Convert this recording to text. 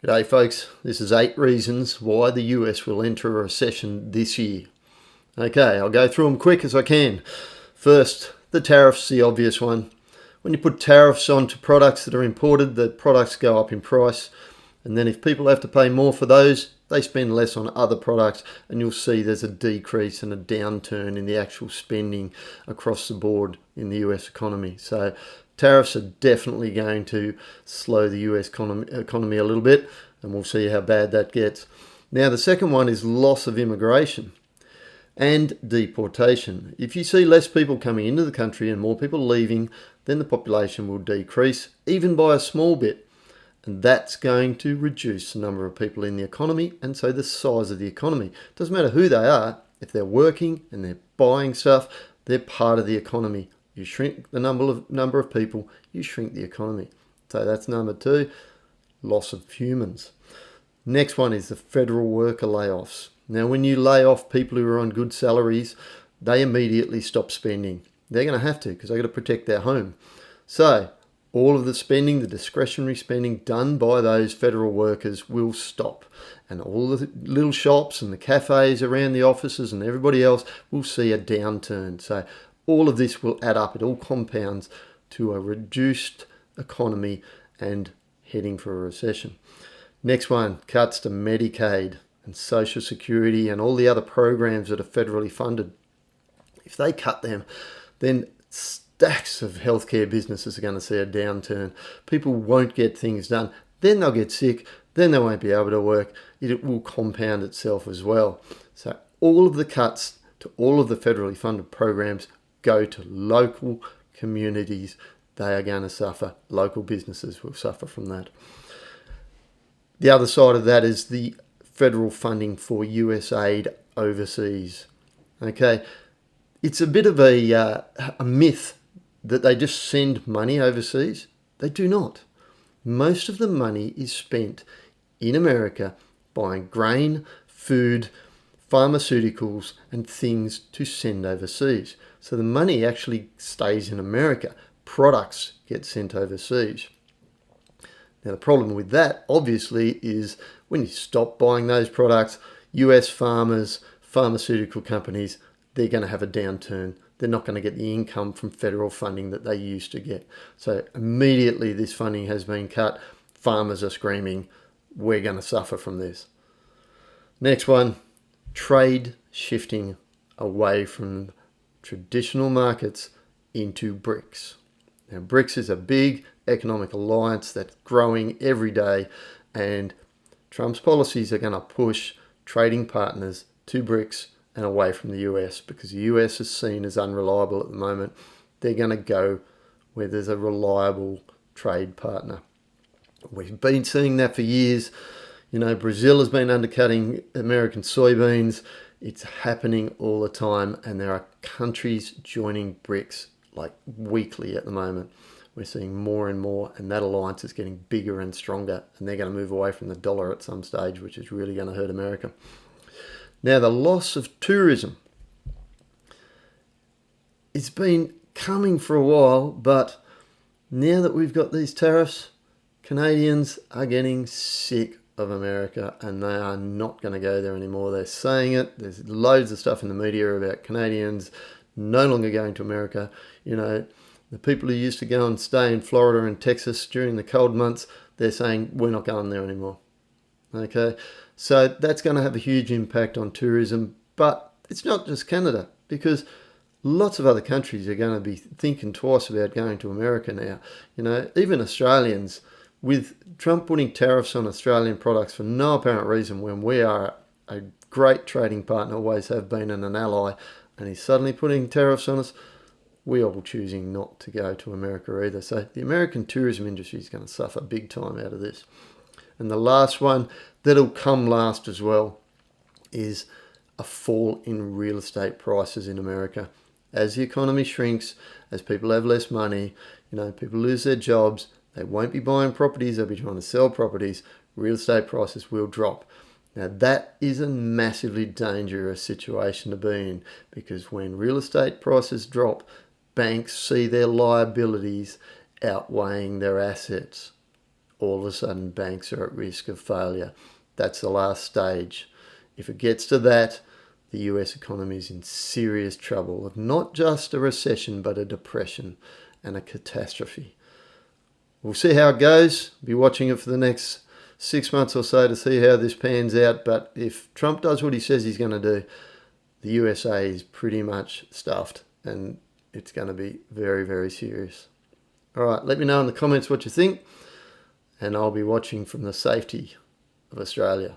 G'day folks, this is 8 reasons why the US will enter a recession this year. Okay, I'll go through them quick as I can. First, the tariffs, the obvious one. When you put tariffs onto products that are imported, the products go up in price. And then if people have to pay more for those, they spend less on other products, and you'll see there's a decrease and a downturn in the actual spending across the board in the US economy. So tariffs are definitely going to slow the US economy a little bit, and we'll see how bad that gets. Now, the second one is loss of immigration and deportation. If you see less people coming into the country and more people leaving, then the population will decrease, even by a small bit. And that's going to reduce the number of people in the economy, and so the size of the economy. Doesn't matter who they are, if they're working and they're buying stuff, they're part of the economy. You shrink the number of people, you shrink the economy. So that's number two, loss of humans. Next one is the federal worker layoffs. Now, when you lay off people who are on good salaries, they immediately stop spending. They're going to have to, because they've got to protect their home. So all of the spending, the discretionary spending done by those federal workers will stop. And all the little shops and the cafes around the offices and everybody else will see a downturn. So all of this will add up. It all compounds to a reduced economy and heading for a recession. Next one, cuts to Medicaid and Social Security and all the other programs that are federally funded. If they cut them, then stacks of healthcare businesses are going to see a downturn. People won't get things done. Then they'll get sick. Then they won't be able to work. It will compound itself as well. So all of the cuts to all of the federally funded programs go to local communities. They are going to suffer. Local businesses will suffer from that. The other side of that is the federal funding for US aid overseas. Okay, it's a bit of a myth that they just send money overseas. They do not. Most of the money is spent in America buying grain, food, pharmaceuticals and things to send overseas. So the money actually stays in America. Products get sent overseas. Now, the problem with that, obviously, is when you stop buying those products, US farmers, pharmaceutical companies, they're going to have a downturn. They're not going to get the income from federal funding that they used to get. So immediately this funding has been cut. Farmers are screaming, we're going to suffer from this. Next one, trade shifting away from traditional markets into BRICS. Now, BRICS is a big economic alliance that's growing every day, and Trump's policies are going to push trading partners to BRICS and away from the US, because the US is seen as unreliable at the moment. They're going to go where there's a reliable trade partner. We've been seeing that for years. You know, Brazil has been undercutting American soybeans. It's happening all the time, and there are countries joining BRICS like weekly at the moment. We're seeing more and more, and that alliance is getting bigger and stronger, and they're going to move away from the dollar at some stage, which is really going to hurt America. Now, the loss of tourism. It's been coming for a while, but now that we've got these tariffs, Canadians are getting sick of America, and they are not going to go there anymore. They're saying it. There's loads of stuff in the media about Canadians no longer going to America. You know, the people who used to go and stay in Florida and Texas during the cold months, they're saying we're not going there anymore. Okay, so that's going to have a huge impact on tourism, but it's not just Canada, because lots of other countries are going to be thinking twice about going to America now. You know, even Australians, with Trump putting tariffs on Australian products for no apparent reason, when we are a great trading partner, always have been, and an ally, and he's suddenly putting tariffs on us, we're all choosing not to go to America either. So the American tourism industry is going to suffer big time out of this. And the last one that'll come last as well is a fall in real estate prices in America. As the economy shrinks, as people have less money, you know, people lose their jobs, they won't be buying properties, they'll be trying to sell properties, real estate prices will drop. Now, that is a massively dangerous situation to be in, because when real estate prices drop, banks see their liabilities outweighing their assets. all of a sudden banks are at risk of failure. That's the last stage. If it gets to that, the US economy is in serious trouble of not just a recession, but a depression and a catastrophe. We'll see how it goes. Be watching it for the next 6 months or so to see how this pans out. But if Trump does what he says he's going to do, the USA is pretty much stuffed, and it's going to be very, very serious. All right, let me know in the comments what you think, and I'll be watching from the safety of Australia.